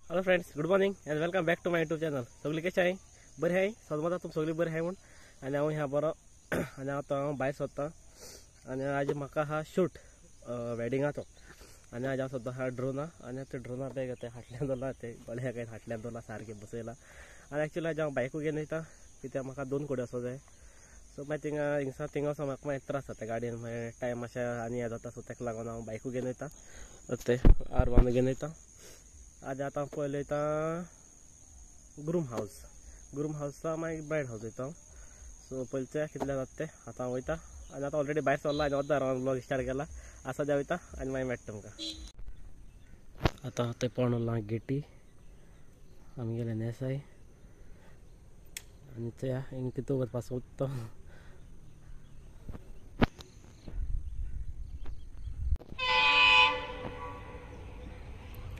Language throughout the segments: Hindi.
Hello friends, good morning and welcome back to my YouTube channel. सगळी कशी आहे? बरे आहे? सदमता तुम सगळी बरे आहे म्हणून. आणि हांव ह्या बरो आणि आता हांव भायर सोदतां आणि आज म्हाका हा शूट वेडिंगाचो. आणि आज हांव सोदता हा ड्रोना आणि ते ड्रोना ते फाटल्यान दवरला, ते गळ्याक फाटल्यान दवरला, सारकें बसयला. आणि एक्चुअली आज हांव बायकू घेवन वयता कित्याक म्हाका 2 कडेन वचूंक जाय. सो मागीर थिंगा वचून म्हाका मागीर त्रास जाता गाडयेन, मागीर टायम मातशें आनी हें जाता. सो ताका लागून हांव बायकू घेवन वयता, ते R1 घेवन वयता. आज आता पयले वयता ग्रूम हावसा मागीर ब्रायड हावस वयता. सो पयलीचे कितले जाता ते आतां हांव वयता. आनी आतां ऑलरेडी भायर सरला आनी अर्दा व्लॉग स्टार्ट केला. आसा त्या वयता आनी मागीर मेळटा तुमकां. आतां ते पळोवला गेटी आमी गेले नेसाय आनी ते हिंग कितू वचपाचो उत्तो.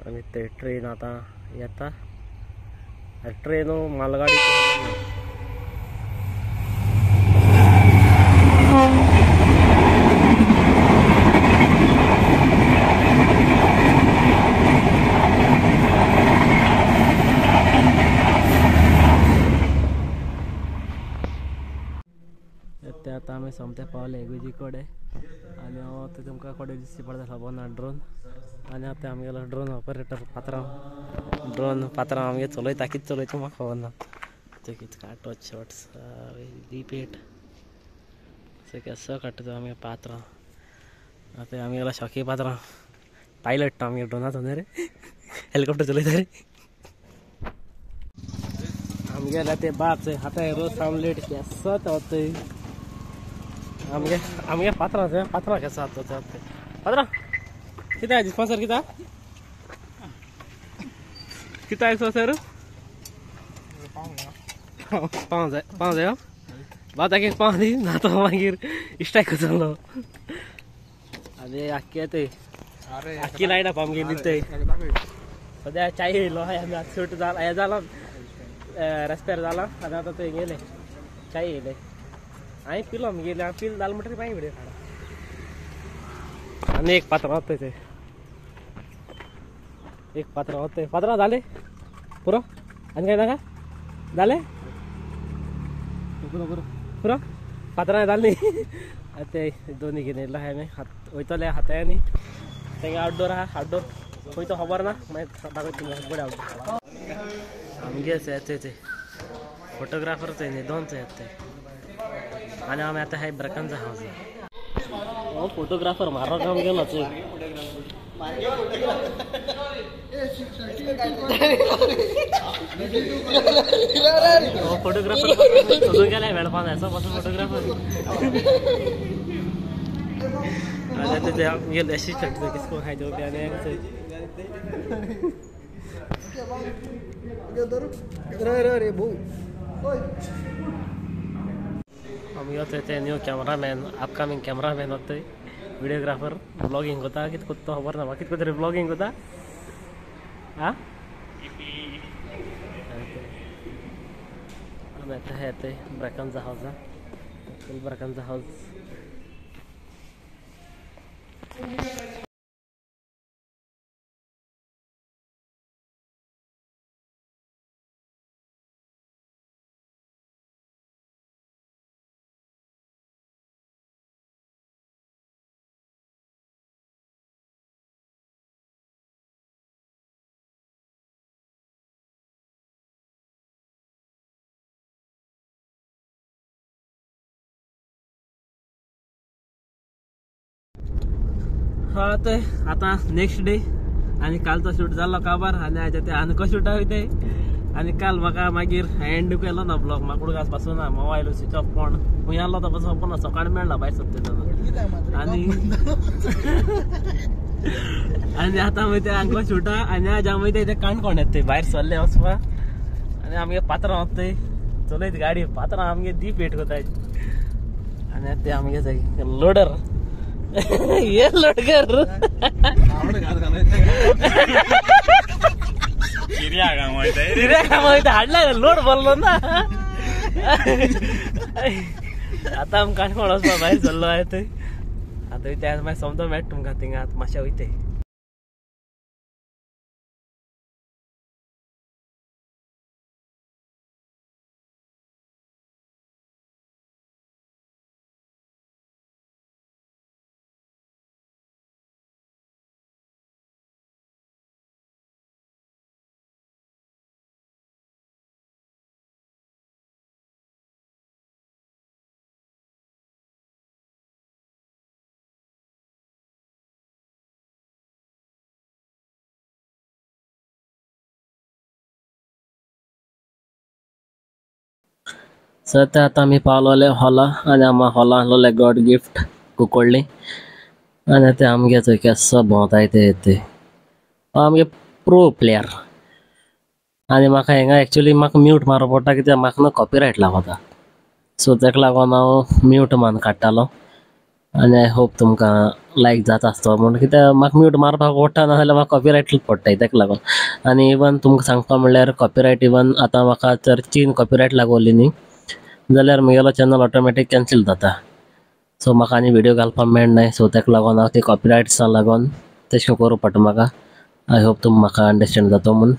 आनी ते ट्रेन आतां येता. ट्रेन मालगाडी ते आतां आमी सोमते पावले एगुजी कडेन. आनी हांव ते तुमकां कडेन दिसची पडटा खबर ना ड्रोन. आनी आतां आमगेलो ड्रोन ऑपरेटर पात्रांव आमगे चलयता. कितें चलयता म्हाका खबर ना. ते कितें काटो शॉट्स डीप एट केसो काडटा तो आमगे पात्रांव. आतां आमगेलो शॉकी पात्रांव पायलट तो आमगे ड्रोनाचो न्ही रे, हेलिकॉप्टर चलयता रे. आमगेले ते बाप चंय आतां रोस आमलेट केसो तो आमगे पात्रांव केसो आसा तो पात्रांव. कितें आयज स्पॉन्सर कितें आयज स्पॉन्सर पाव जाय बा ताका पाव दी ना तो मागीर स्ट्रायक चल्लो. आनी आख्खी लायट आप आमगेली ते सद्या चाय येयलो आनी सूट जाला हें जालो रेस्पेर जाला. आनी आतां ते गेले चाय येयले हांवें पिलो आमगेले हांव पिल जालें म्हणटरी मागीर व्हिडियो काडा. आनी एक पात्रांव ते एक पात्रांव जाले पुरो आनी काय नाका जाले पुरो पात्रांव जालें न्ही. ते दोनी घेवन येयलो हांवें वयतले हातायांनी तेंगे आउटडोर आहा. आउटडोर खंय तो खबर ना, मागीर दाखयता तुमकां बरें आउटडोर. आमगे ते फोटोग्राफर न्ही दोनच आहेत ते. आनी आमी आतां हाय ब्रॅकन्झा हावस. हो फोटोग्राफर मारो काम गेलो फोटोग्राफर सोदून गेले मेळपा जाय. असो पासून फोटोग्राफर गेले असिस्टंट किसको हाय तो आनी आमी होते ते न्यू कॅमेरामॅन अपकमिंग कॅमेरामॅन होते व्हिडिओग्राफर ब्लॉगिंग कोता. कितें कोत्ता खबर ना म्हाका. कितें कोत्ता रे ब्लॉगिंग कोता आं आमी आतां हे ते ब्रॅकन्झा हावसा ब्रॅकन्झा हावस. हा ते आतां नेक्स्ट डे आनी काल तो शूट जाल्लो काबार. आनी आज ते आनको शूट वयते. आनी काल म्हाका मागीर एंड केलो ना ब्लॉग. म्हाका कुडकास पासून ना मोबायल स्विच ऑफ कोण खूंय आसलो तो पासून पूण सकाळी मेळना भायर सरता. आनी आतां वयते आनको शूटा. आनी आज हांव वयता ते काणकोण येता भायर सरले वचपा. आनी आमगे पात्रांव वता चलयत गाडी. पात्रांव आमगे दीप भेट कोताय. आनी ते आमगे लोडर ये लोडकर हाडला लोड बोललो ना. आतां आमकां काणकोण वचपा भायर सरलो आय थंय. आतां वयता मागीर सोमतो मेळटा तुमकां थिंगा मातशें वयता. सो ते आतां आमी पावलोले हॉला आनी आमी हॉला आहलोले गॉड गिफ्ट कुंकोळ्ळी आनी ते आमगे थंय केसो भोंवताय ते आमगे प्रो प्लेयर आनी म्हाका हिंगा एक्चुली म्हाका म्यूट मारप पडटा कित्याक म्हाका न्हू कॉपीरायट लागोता सो तेका लागोन हांव म्यूट मान काडटालो आनी आय होप तुमकां लायक जाता आसतो म्हूण कित्याक म्हाका म्यूट मारपाक पडटा नाजाल्यार म्हाका कॉपीरायट पडटाय तेका लागोन आनी इवन तुमकां सांगपा म्हणल्यार कॉपीरायट इवन आतां म्हाका जर 3 कॉपीरायट लागोली न्ही जाल्यार म्हगेलो चॅनल ऑटोमॅटीक कॅन्सील जाता सो म्हाका आनी व्हिडिओ घालपाक मेळनाय सो तेका लागोन हांव ती कॉपीरायट्सां लागोन तशें करूं पडटा म्हाका आय होप तुमी म्हाका अंडरस्टँड जातो म्हूण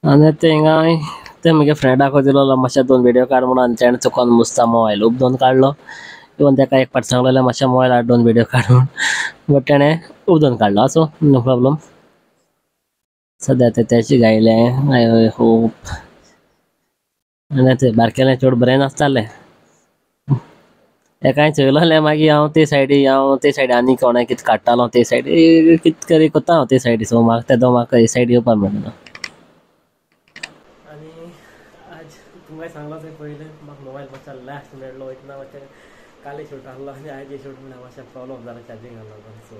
आनी ते हिंगा ते म्हगे फ्रेंडाक दिलोलो मातशें 2 व्हिडिओ काड म्हणून आनी तेणें चुकोन मुस्ता मोबायल उपदोन काडलो इवन तेका एक पाट सांगलोलें मातशें मोबायल हाड 2 व्हिडिओ काड म्हूण बट तेणें उपदोन काडलो आसूं नो प्रॉब्लम सद्या ते तेचे गायलें आय होप आनी ते बारकेलें चड बरें नासतालें एकाय चोयलोलें मागीर हांव ते सायडी आनी कोणाक कितें काडटालो ते सायडी कितें तरी कोत्ता हांव ते सायडी सो म्हाका तेदो म्हाका हे सायडी येवपा मेळना आनी आज तुमकां सांगलो ते पयलीं म्हाका मोबायल मातसो लास्ट मेळ्ळो वयतना मातशें काली शूट आहलो आनी आयज शूट म्हणल्यार मातशें प्रॉब्लम जालो चार्जिंगा लागून सो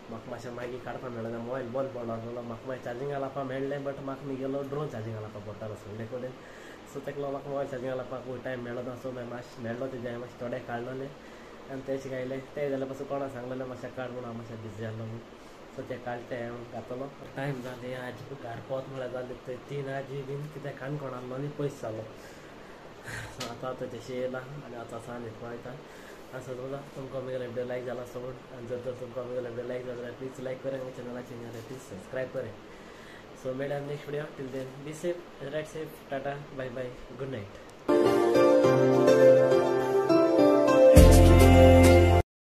म्हाका मातशें मागीर काडपा मेळना मोबायल बंद पडलो आहलो म्हाका मागीर चार्जिंगा लावपा मेळ्ळें बट म्हाका म्हगेलो ड्रोन चार्जिंगा लावपा पडटालो संडे कडेन सो तेका लागून म्हाका मोबायल चार्जिंगा लावपाक टायम मेळ्ळो ना सो मातशें मेळ्ळो तेजे मातशें थोडे काडलोले आनी तेच गायले ते जाल्यार पासून कोणाक सांगलेलें मातशें काड म्हणून हांव मातशें बिजी आहलो म्हणून सो ते काडटे हांव घातलो टायम जाले आज घार पोत म्हळ्यार जाले ते 3 आजी बीन कित्याक काणकोण आहलो आनी पयस जालो सो आतां तशें येयला आनी आतां सान वयता आनी समजा तुमकां म्हगेलो व्हिडिओ लायक जाला आसतो म्हूण आनी जर तुमकां म्हगेलो व्हिडिओ लायक जालो जाल्यार प्लीज लायक करें म्हज्या चॅनलाचेर जाल्यार प्लीज सबस्क्रायब करें सो मेळ्या next video till then be safe right safe tata bye bye good night